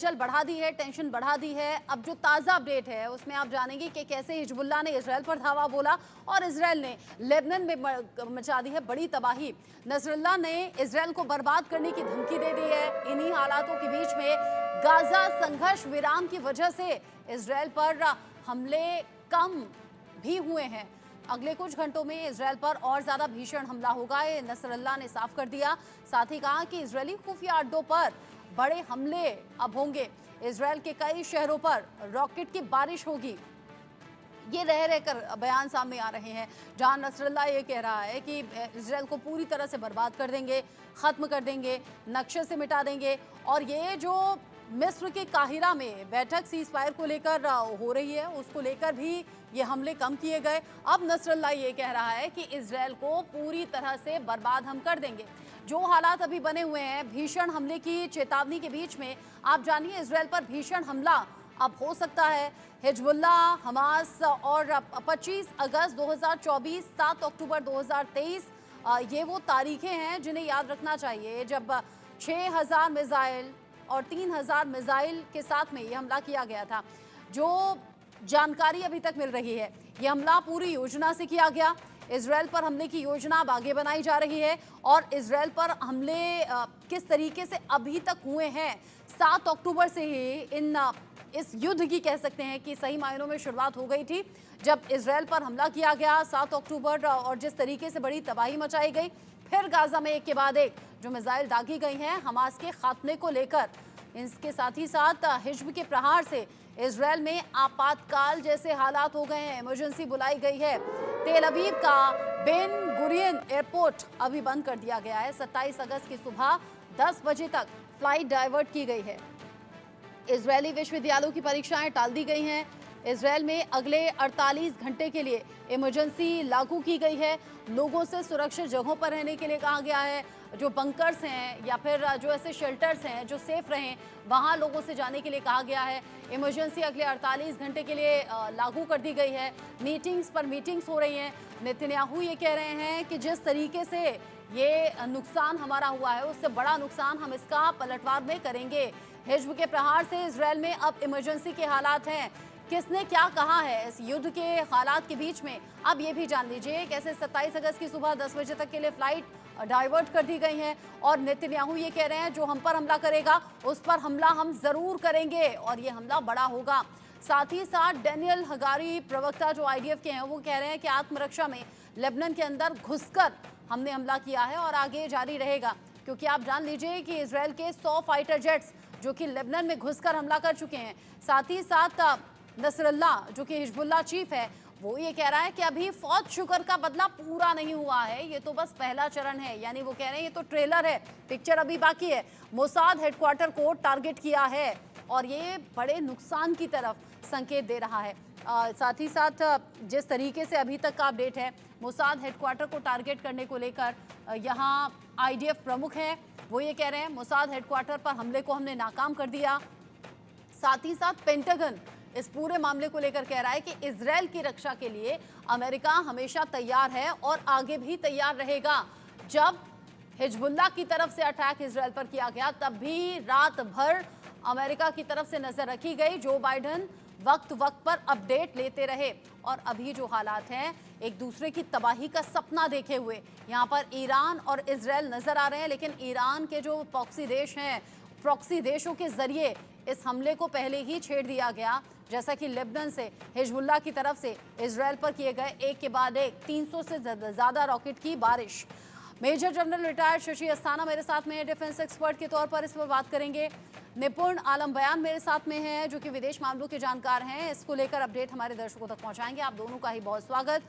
चल बढ़ा दी है, टेंशन बढ़ा दी है। अब जो ताज़ा अपडेट है उसमें आप जानेंगे कि कैसे हिजबुल्लाह ने इसराइल पर धावा बोला और इसराइल ने लेबनान में मचा दी है बड़ी तबाही। नसरुल्लाह ने इसराइल को बर्बाद करने की धमकी दे दी है। इन्हीं हालातों के बीच में गाजा संघर्ष विराम की वजह से इसराइल पर हमले कम भी हुए हैं। अगले कुछ घंटों में इसराइल पर और ज्यादा भीषण हमला होगा, ये नसरुल्लाह ने साफ कर दिया। साथ ही कहा कि इजरायली खुफिया अड्डों पर बड़े हमले अब होंगे। इसराइल के कई शहरों पर रॉकेट की बारिश होगी। ये रह रहकर बयान सामने आ रहे हैं, जहां नसरुल्लाह ये कह रहा है कि इसराइल को पूरी तरह से बर्बाद कर देंगे, खत्म कर देंगे, नक्शे से मिटा देंगे। और ये जो मिस्र के काहिरा में बैठक सीज फायर को लेकर हो रही है, उसको लेकर भी ये हमले कम किए गए। अब नसरुल्लाह ये कह रहा है कि इसराइल को पूरी तरह से बर्बाद हम कर देंगे। जो हालात अभी बने हुए हैं, भीषण हमले की चेतावनी के बीच में आप जानिए इसराइल पर भीषण हमला अब हो सकता है। हिजबुल्लाह, हमास और 25 अगस्त 2024, 7 अक्टूबर 2023 ये वो तारीखें हैं जिन्हें याद रखना चाहिए जब 6000 मिसाइल और 3000 मिसाइल के साथ में ये हमला किया गया था। जो जानकारी अभी तक मिल रही है, ये हमला पूरी योजना से किया गया। इसराइल पर हमले की योजना अब आगे बनाई जा रही है और इसराइल पर हमले किस तरीके से अभी तक हुए हैं। 7 अक्टूबर से ही इस युद्ध की कह सकते हैं कि सही मायनों में शुरुआत हो गई थी, जब इसराइल पर हमला किया गया 7 अक्टूबर और जिस तरीके से बड़ी तबाही मचाई गई। फिर गाजा में एक के बाद एक जो मिसाइल दागी गई हैं हमास के खात्मे को लेकर। इसके साथ ही साथ हिजब के प्रहार से इसराइल में आपातकाल जैसे हालात हो गए हैं, इमरजेंसी बुलाई गई है। तेल अवीव का बेन गुरियन एयरपोर्ट अभी बंद कर दिया गया है। 27 अगस्त की सुबह 10 बजे तक फ्लाइट डाइवर्ट की गई है। इजरायली विश्वविद्यालयों की परीक्षाएं टाल दी गई हैं। इसराइल में अगले 48 घंटे के लिए इमरजेंसी लागू की गई है। लोगों से सुरक्षित जगहों पर रहने के लिए कहा गया है। जो बंकर्स हैं या फिर जो ऐसे शेल्टर्स हैं जो सेफ रहें, वहां लोगों से जाने के लिए कहा गया है। इमरजेंसी अगले 48 घंटे के लिए लागू कर दी गई है। मीटिंग्स पर मीटिंग्स हो रही हैं। नेतन्याहू ये कह रहे हैं कि जिस तरीके से ये नुकसान हमारा हुआ है, उससे बड़ा नुकसान हम इसका पलटवार में करेंगे। हिजब के प्रहार से इसराइल में अब इमरजेंसी के हालात हैं। किसने क्या कहा है इस युद्ध के हालात के बीच में, अब ये भी जान लीजिए। कैसे 27 अगस्त की सुबह 10 बजे तक के लिए फ्लाइट डाइवर्ट कर दी गई हैं और नेतन्याहू ये कह रहे हैं जो हम पर हमला करेगा उस पर हमला हम जरूर करेंगे और ये हमला बड़ा होगा। साथ ही साथ डेनियल हगारी, प्रवक्ता जो IDF के हैं, वो कह रहे हैं कि आत्मरक्षा में लेबनान के अंदर घुसकर हमने हमला किया है और आगे जारी रहेगा। क्योंकि आप जान लीजिए कि इसराइल के 100 फाइटर जेट्स जो कि लेबनान में घुसकर हमला कर चुके हैं। साथ ही साथ नसरुल्लाह जो कि हिजबुल्लाह चीफ है, वो ये कह रहा है कि अभी फौज शुक्र का बदला पूरा नहीं हुआ है, ये तो बस पहला चरण है। यानी वो कह रहे हैं ये तो ट्रेलर है, पिक्चर अभी बाकी है। मोसाद हेडक्वार्टर को टारगेट किया है और ये बड़े नुकसान की तरफ संकेत दे रहा है। साथ ही साथ जिस तरीके से अभी तक का अपडेट है, मोसाद हेडक्वार्टर को टारगेट करने को लेकर यहाँ IDF प्रमुख हैं, वो ये कह रहे हैं मोसाद हेडक्वार्टर पर हमले को हमने नाकाम कर दिया। साथ ही साथ पेंटागन इस पूरे मामले को लेकर कह रहा है कि इसराइल की रक्षा के लिए अमेरिका हमेशा तैयार है और आगे भी तैयार रहेगा। जब हिजबुल्लाह की तरफ से अटैक इसराइल पर किया गया, तब भी रात भर अमेरिका की तरफ से नजर रखी गई। जो बाइडेन वक्त वक्त पर अपडेट लेते रहे और अभी जो हालात हैं, एक दूसरे की तबाही का सपना देखे हुए यहाँ पर ईरान और इसराइल नजर आ रहे हैं। लेकिन ईरान के जो प्रॉक्सी देश हैं, प्रॉक्सी देशों के जरिए इस हमले को पहले ही छेड़ दिया गया। जैसा कि लेबनान से हिजबुल्लाह की तरफ से इसराइल पर किए गए एक के बाद एक 300 से ज़्यादा रॉकेट की बारिश। Major general retired Shashi Asthana मेरे साथ में है, डिफेंस एक्सपर्ट के तौर पर इस पर बात करेंगे। निपुण आलम बयान मेरे साथ में है जो कि विदेश मामलों के जानकार हैं, इसको लेकर अपडेट हमारे दर्शकों तक पहुंचाएंगे। आप दोनों का ही बहुत स्वागत।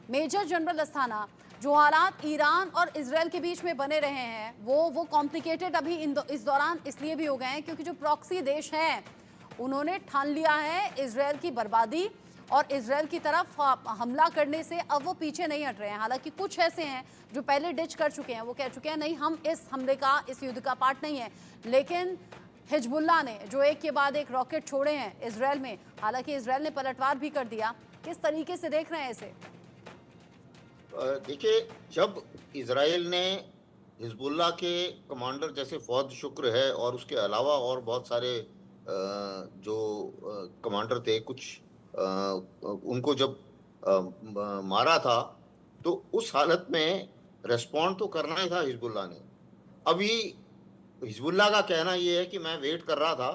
मेजर जनरल अस्थाना, जो हालात ईरान और इसराइल के बीच में बने रहे हैं वो कॉम्प्लिकेटेड अभी इस दौरान इसलिए भी हो गए हैं क्योंकि जो प्रॉक्सी देश हैं उन्होंने ठान लिया है इसराइल की बर्बादी और इसराइल की तरफ हमला करने से अब वो पीछे नहीं हट रहे हैं। हालांकि कुछ ऐसे हैं जो पहले डिच कर चुके हैं, वो कह चुके हैं नहीं हम इस हमले का, इस युद्ध का पार्ट नहीं है। लेकिन हिजबुल्लाह ने जो एक के बाद एक रॉकेट छोड़े हैं इसराइल में, हालांकि इसराइल ने पलटवार भी कर दिया। किस तरीके से देख रहे हैं इसे? देखिए, जब इसराइल ने हिजबुल्लाह के कमांडर जैसे फौद शुक्र है और उसके अलावा और बहुत सारे जो कमांडर थे कुछ उनको जब मारा था, तो उस हालत में रेस्पॉन्ड तो करना ही था हिजबुल्लाह ने। अभी हिजबुल्लाह का कहना ये है कि मैं वेट कर रहा था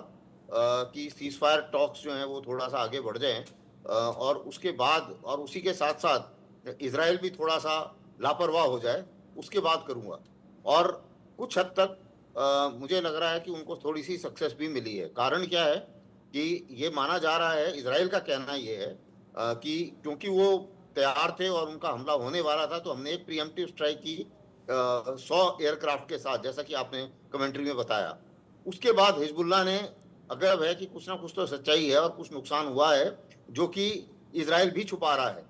कि सीज फायर टॉक्स जो हैं वो थोड़ा सा आगे बढ़ जाएं, और उसके बाद और उसी के साथ साथ इसराइल भी थोड़ा सा लापरवाह हो जाए, उसके बाद करूंगा। और कुछ हद तक मुझे लग रहा है कि उनको थोड़ी सी सक्सेस भी मिली है। कारण क्या है कि ये माना जा रहा है, इसराइल का कहना ये है कि क्योंकि वो तैयार थे और उनका हमला होने वाला था, तो हमने एक प्रीएम्प्टिव स्ट्राइक की 100 एयरक्राफ्ट के साथ, जैसा कि आपने कमेंट्री में बताया। उसके बाद हिजबुल्लाह ने, अगर है कि कुछ ना कुछ तो सच्चाई है और कुछ नुकसान हुआ है जो कि इसराइल भी छुपा रहा है,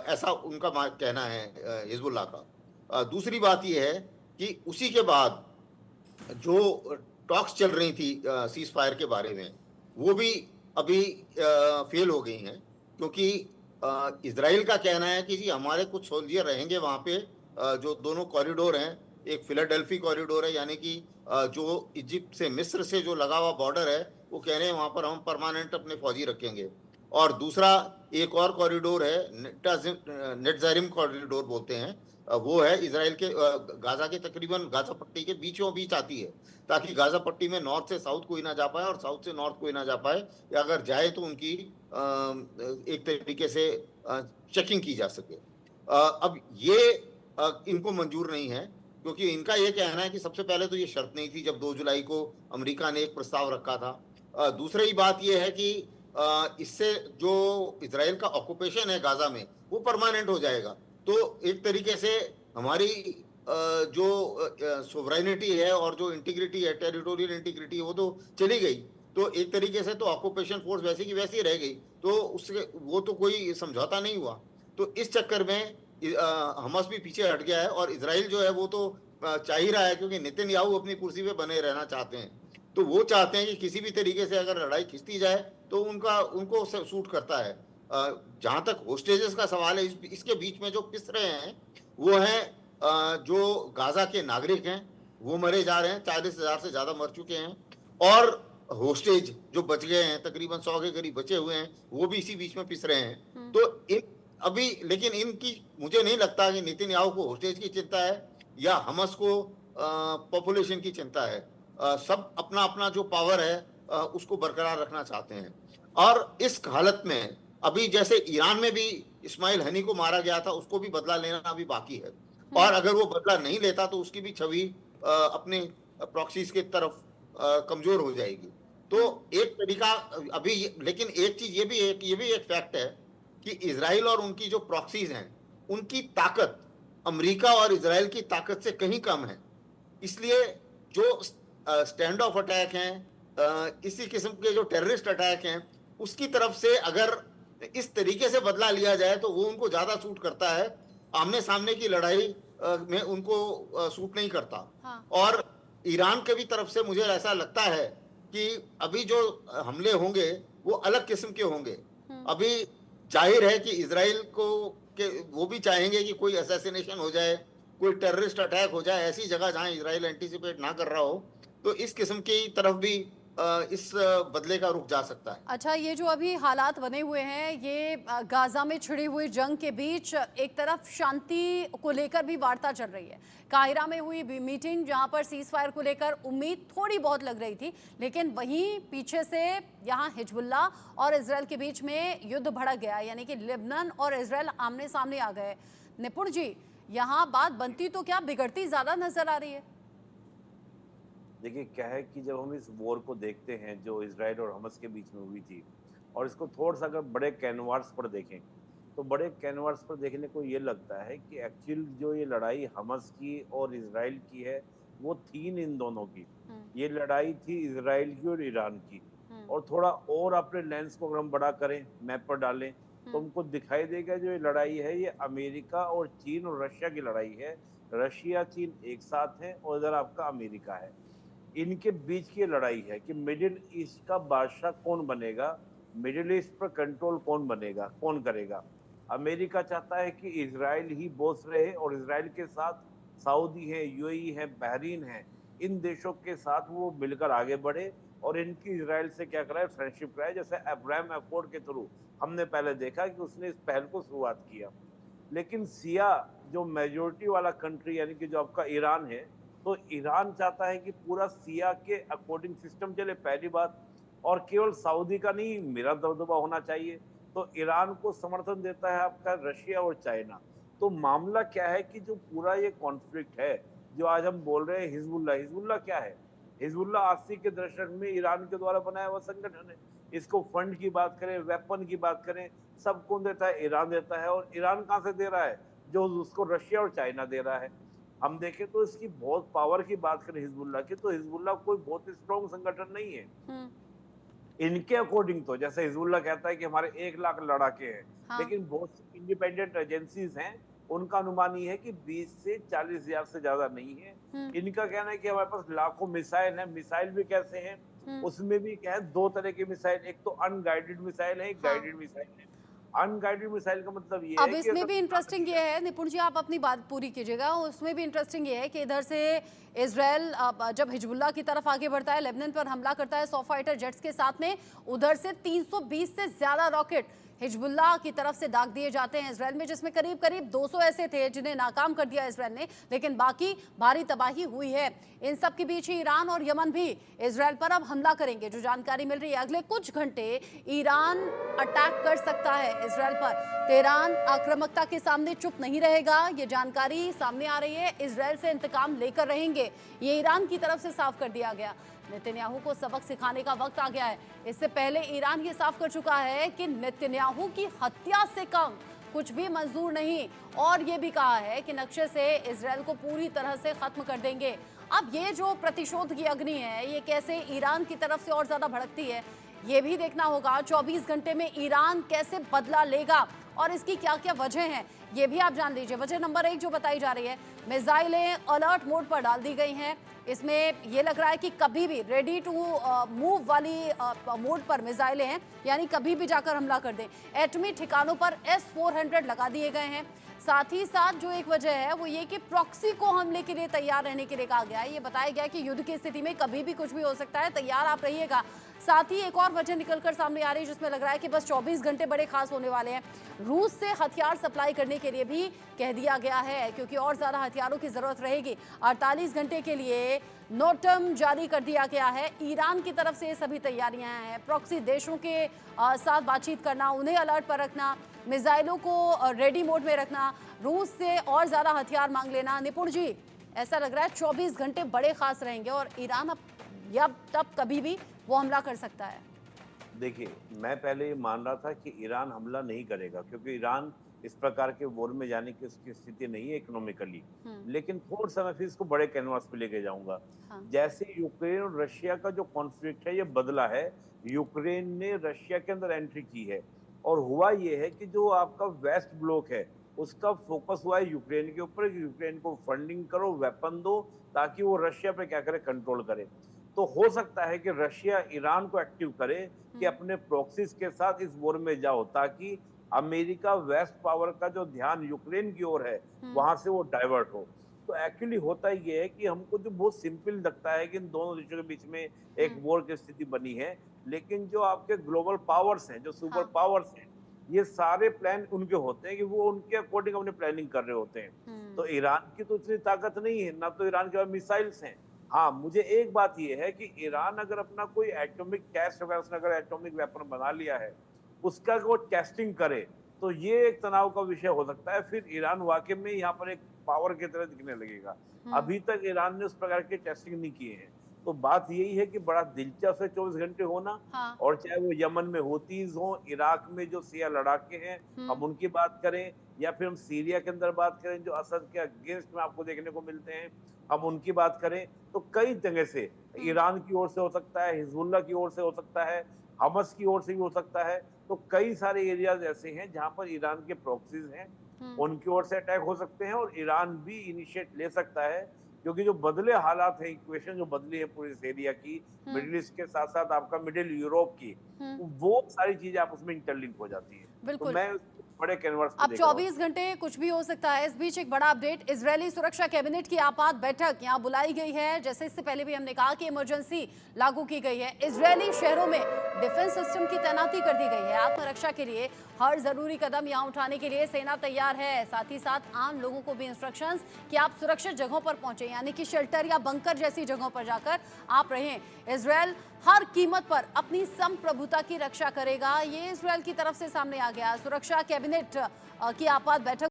ऐसा उनका कहना है हिजबुल्लाह का। दूसरी बात यह है कि उसी के बाद जो टॉक्स चल रही थी सीज फायर के बारे में, वो भी अभी फेल हो गई हैं, क्योंकि इसराइल का कहना है कि जी हमारे कुछ सोल्जर रहेंगे वहाँ पे, जो दोनों कॉरिडोर हैं, एक फिलाडेल्फी कॉरिडोर है, यानी कि जो इजिप्ट से मिस्र से जो लगा हुआ बॉर्डर है, वो कह रहे हैं वहाँ पर हम परमानेंट अपने फौजी रखेंगे। और दूसरा एक और कॉरिडोर है, नेटजारिम कॉरिडोर बोलते हैं, वो है इसराइल के गाजा के तकरीबन गाजा पट्टी के बीचों बीच आती है, ताकि गाजा पट्टी में नॉर्थ से साउथ कोई ना जा पाए और साउथ से नॉर्थ कोई ना जा पाए, या अगर जाए तो उनकी एक तरीके से चेकिंग की जा सके। अब ये इनको मंजूर नहीं है, क्योंकि इनका ये कहना है कि सबसे पहले तो ये शर्त नहीं थी जब 2 जुलाई को अमेरिका ने एक प्रस्ताव रखा था। दूसरी बात ये है कि इससे जो इसराइल का ऑक्यूपेशन है गाजा में, वो परमानेंट हो जाएगा। तो एक तरीके से हमारी जो सोवरेनिटी है और जो इंटीग्रिटी है, टेरिटोरियल इंटीग्रिटी है, वो तो चली गई। तो एक तरीके से तो ऑक्यूपेशन फोर्स वैसी की वैसी रह गई, तो उसके वो तो कोई समझौता नहीं हुआ। तो इस चक्कर में हमास भी पीछे हट गया है, और इसराइल जो है वो तो चाह ही रहा है, क्योंकि नेतन्याहू अपनी कुर्सी पे बने रहना चाहते हैं। तो वो चाहते हैं कि किसी भी तरीके से अगर लड़ाई खिंचती जाए तो उनको सूट करता है। जहां तक होस्टेजेस का सवाल है, इसके बीच में जो पिस रहे हैं वो हैं जो गाजा के नागरिक हैं, वो मरे जा रहे हैं, 40,000 से ज्यादा मर चुके हैं। और होस्टेज जो बच गए हैं, तकरीबन 100 के करीब बचे हुए हैं, वो भी इसी बीच में पिस रहे हैं। तो अभी लेकिन इनकी, मुझे नहीं लगता कि नेतन्याहू को होस्टेज की चिंता है या हमास को पॉपुलेशन की चिंता है। सब अपना अपना जो पावर है उसको बरकरार रखना चाहते हैं। और इस हालत में अभी जैसे ईरान में भी इस्माइल हनी को मारा गया था, उसको भी बदला लेना अभी बाकी है, और अगर वो बदला नहीं लेता तो उसकी भी छवि अपने प्रॉक्सीज की तरफ कमजोर हो जाएगी। तो एक तरीका अभी लेकिन एक चीज ये भी एक फैक्ट है कि इसराइल और उनकी जो प्रॉक्सीज हैं, उनकी ताकत अमेरिका और इसराइल की ताकत से कहीं कम है। इसलिए जो स्टैंड ऑफ अटैक हैं, इसी किस्म के जो टेररिस्ट अटैक हैं, उसकी तरफ से अगर इस तरीके से बदला लिया जाए तो वो उनको ज्यादा सूट करता है। आमने सामने की लड़ाई में उनको सूट नहीं करता। हाँ। और ईरान के भी तरफ से मुझे ऐसा लगता है कि अभी जो हमले होंगे वो अलग किस्म के होंगे। अभी जाहिर है कि इसराइल को के वो भी चाहेंगे कि कोई असैसिनेशन हो जाए, कोई टेररिस्ट अटैक हो जाए ऐसी जगह जहां इसराइल एंटीसिपेट ना कर रहा हो, तो इस किस्म की तरफ भी इस बदले का रुख जा सकता है। अच्छा, ये जो अभी हालात बने हुए हैं, ये गाजा में छिड़ी हुई जंग के बीच एक तरफ शांति को लेकर भी वार्ता चल रही है। काहिरा में हुई मीटिंग जहां पर सीज फायर को लेकर उम्मीद थोड़ी बहुत लग रही थी, लेकिन वहीं पीछे से यहां हिजबुल्लाह और इसराइल के बीच में युद्ध भड़क गया, यानी कि लेबनान और इसराइल आमने सामने आ गए। निपुण जी, यहाँ बात बनती तो क्या बिगड़ती ज्यादा नजर आ रही है? देखिए क्या है कि जब हम इस वॉर को देखते हैं जो इसराइल और हमास के बीच में हुई थी, और इसको थोड़ा सा अगर बड़े कैनवास पर देखें, तो बड़े कैनवास पर देखने को ये लगता है कि एक्चुअल जो ये लड़ाई हमास की और इसराइल की है, वो थी इन दोनों की। ये लड़ाई थी इसराइल की और ईरान की। और थोड़ा और अपने लेंस को अगर हम बड़ा करें, मैप पर डालें, तो हमको दिखाई देगा जो ये लड़ाई है ये अमेरिका और चीन और रशिया की लड़ाई है। रशिया चीन एक साथ है और इधर आपका अमेरिका है। इनके बीच की लड़ाई है कि मिडिल ईस्ट का बादशाह कौन बनेगा, मिडिल ईस्ट पर कंट्रोल कौन बनेगा, कौन करेगा। अमेरिका चाहता है कि इजराइल ही बॉस रहे, और इजराइल के साथ सऊदी है, यूएई है, बहरीन है, इन देशों के साथ वो मिलकर आगे बढ़े और इनकी इजराइल से क्या करा है, फ्रेंडशिप करा है। जैसे अब्राहम अकॉर्ड के थ्रू हमने पहले देखा कि उसने इस पहल को शुरुआत किया। लेकिन सिया जो मेजोरिटी वाला कंट्री यानी कि जो आपका ईरान है, तो ईरान चाहता है कि पूरा सिया के अकॉर्डिंग सिस्टम चले, पहली बात। और केवल सऊदी का नहीं, मेरा दबदबा होना चाहिए। तो ईरान को समर्थन देता है आपका रशिया और चाइना। तो मामला क्या है कि जो पूरा ये कॉन्फ्लिक्ट है, जो आज हम बोल रहे हैं हिजबुल्ला, हिजबुल्ला क्या है? हिजबुल्ला 80 के दशक में ईरान के द्वारा बनाया हुआ संगठन है। इसको फंड की बात करें, वेपन की बात करें, सब कौन देता है? ईरान देता है। और ईरान कहाँ से दे रहा है? जो उसको रशिया और चाइना दे रहा है। हम देखें तो इसकी बहुत पावर की बात करें हिजबुल्ला की, तो हिजबुल्ला कोई बहुत स्ट्रॉन्ग संगठन नहीं है। इनके अकॉर्डिंग तो जैसे हिजबुल्ला कहता है कि हमारे 1 लाख लड़ाके हैं, हाँ। लेकिन बहुत सी इंडिपेंडेंट एजेंसीज हैं, उनका अनुमान ये है कि 20 से 40 हजार से ज्यादा नहीं है। इनका कहना है कि हमारे पास लाखों मिसाइल हैं। मिसाइल भी कैसे हैं? उसमें भी क्या है, 2 तरह की मिसाइल, एक तो अनगाइडेड मिसाइल है, एक गाइडेड मिसाइल है। अनगाइडेड मिसाइल का मतलब ये अब है कि इसमें भी इंटरेस्टिंग ये है, निपुण जी आप अपनी बात पूरी कीजिएगा, उसमें भी इंटरेस्टिंग ये है कि इधर से इजराइल जब हिजबुल्लाह की तरफ आगे बढ़ता है, लेबनान पर हमला करता है 100 फाइटर जेट्स के साथ में, उधर से 320 से ज्यादा रॉकेट हिजबुल्लाह की तरफ से दाग दिए जाते हैं इजराइल में, जिसमें करीब करीब 200 ऐसे थे जिन्हें नाकाम कर दिया इजराइल ने, लेकिन बाकी भारी तबाही हुई है। इन सब के बीच ही ईरान और यमन भी इजराइल पर अब हमला करेंगे। जो जानकारी मिल रही है, अगले कुछ घंटे ईरान अटैक कर सकता है इजराइल पर। तेहरान आक्रामकता के सामने चुप नहीं रहेगा, ये जानकारी सामने आ रही है। इजराइल से इंतकाम लेकर रहेंगे, ये ईरान की तरफ से साफ कर दिया गया। नेतन्याहू को सबक सिखाने का वक्त आ गया है। इससे पहले ईरान ये साफ कर चुका है कि नेतन्याहू की हत्या से कम कुछ भी मंजूर नहीं, और ये भी कहा है कि नक्शे से इजराइल को पूरी तरह से खत्म कर देंगे। अब ये जो प्रतिशोध की अग्नि है, ये कैसे ईरान की तरफ से और ज्यादा भड़कती है, ये भी देखना होगा। 24 घंटे में ईरान कैसे बदला लेगा और इसकी क्या क्या वजह हैं, ये भी आप जान लीजिए। वजह नंबर 1 जो बताई जा रही है, मिसाइलें अलर्ट मोड पर डाल दी गई हैं। इसमें ये लग रहा है कि कभी भी रेडी टू मूव वाली मोड पर मिसाइलें हैं, यानी कभी भी जाकर हमला कर दें। एटमी ठिकानों पर S-400 लगा दिए गए हैं। साथ ही साथ जो एक वजह है वो ये कि प्रॉक्सी को हमले के लिए तैयार रहने के लिए कहा गया है। ये बताया गया कि युद्ध की स्थिति में कभी भी कुछ भी हो सकता है, तैयार आप रहिएगा। साथ ही एक और वजह निकलकर सामने आ रही है जिसमें लग रहा है कि बस 24 घंटे बड़े खास होने वाले हैं। रूस से हथियार सप्लाई करने के लिए भी कह दिया गया है, क्योंकि और ज्यादा हथियारों की जरूरत रहेगी। 48 घंटे के लिए नोटम जारी कर दिया गया है। ईरान की तरफ से ये सभी तैयारियां हैं। प्रॉक्सी देशों के साथ बातचीत करना, उन्हें अलर्ट पर रखना, मिसाइलों को रेडी मोड में रखना, रूस से और ज्यादा हथियार मांग लेना। निपुण जी, ऐसा लग रहा है 24 घंटे बड़े खास रहेंगे और ईरान अब या तब कभी भी वो हमला कर सकता है। देखिए, मैं पहले ये मान रहा था कि ईरान हमला नहीं करेगा, क्योंकि ईरान इस प्रकार के वॉर में जाने की उसकी स्थिति नहीं है इकोनॉमिकली। लेकिन थोड़ा सा मैं फिर इसको बड़े कैनवास पे लेके जाऊंगा। जैसे यूक्रेन और रशिया का जो कॉन्फ्लिक्ट है ये बदला है, यूक्रेन ने रशिया के अंदर एंट्री की है, और हुआ ये है कि जो आपका वेस्ट ब्लॉक है उसका फोकस हुआ है यूक्रेन के ऊपर। यूक्रेन को फंडिंग करो, वेपन दो, ताकि वो रशिया पे क्या करे, कंट्रोल करे। तो हो सकता है कि रशिया ईरान को एक्टिव करे कि अपने प्रॉक्सीज के साथ इस वॉर में जाओ, ताकि अमेरिका वेस्ट पावर का जो ध्यान यूक्रेन की ओर है वहां से वो डाइवर्ट हो। तो एक्चुअली होता ये है कि हमको जो बहुत सिंपल लगता है कि इन दोनों देशों के बीच में एक वॉर की स्थिति बनी है, लेकिन जो आपके ग्लोबल पावर्स हैं, जो सुपर पावर्स हैं, ये सारे प्लान उनके होते हैं कि वो उनके अकॉर्डिंग अपनी प्लानिंग कर रहे होते हैं। तो ईरान की तो इतनी ताकत नहीं है, ना तो ईरान के पास मिसाइल्स हैं। हाँ, मुझे एक बात ये है कि ईरान अगर अपना कोई एटॉमिक टेस्ट वगैरह, उसने अगर एटॉमिक वेपन बना लिया है, उसका अगर वो टेस्टिंग करे, तो ये एक तनाव का विषय हो सकता है। फिर ईरान वाकई में यहाँ पर एक पावर की तरह दिखने लगेगा। अभी तक ईरान ने उस प्रकार की टेस्टिंग नहीं किए हैं। तो बात यही है कि बड़ा दिलचस्प है 24 घंटे होना। और चाहे वो यमन में होतीज हो, इराक में जो सिया लड़ाके हैं हम उनकी बात करें, या फिर हम सीरिया के अंदर बात करें जो असद के अगेंस्ट में आपको देखने को मिलते हैं, हम उनकी बात करें, तो कई जगह से ईरान की ओर से हो सकता है, हिजबुल्लाह की ओर से हो सकता है, हमस की ओर से भी हो सकता है। तो कई सारे एरियाज ऐसे हैं जहां पर ईरान के प्रॉक्सीज हैं, उनकी ओर से अटैक हो सकते हैं, और ईरान भी इनिशिएट ले सकता है, क्योंकि जो बदले हालात है, इक्वेशन जो बदली है पूरे इस एरिया की, मिडिल ईस्ट के साथ साथ आपका मिडिल यूरोप की, वो सारी चीजें आप उसमें इंटरलिंक हो जाती है। तो मैं बड़े कैनवास पे अब देख रहा हूँ। 24 घंटे कुछ भी हो सकता है। इस बीच एक बड़ा अपडेट, इजरायली सुरक्षा कैबिनेट की आपात बैठक यहां बुलाई गई है। जैसे इससे पहले भी हमने कहा कि इमरजेंसी लागू की गई है। इजरायली शहरों में डिफेंस सिस्टम की तैनाती कर दी गई है। आत्मरक्षा के लिए हर जरूरी कदम यहां उठाने के लिए सेना तैयार है। साथ ही साथ आम लोगों को भी इंस्ट्रक्शंस कि आप सुरक्षित जगहों पर पहुंचे, यानी कि शेल्टर या बंकर जैसी जगहों पर जाकर आप रहें। इजरायल हर कीमत पर अपनी संप्रभुता की रक्षा करेगा, ये इजरायल की तरफ से सामने आ गया। सुरक्षा कैबिनेट की आपात बैठक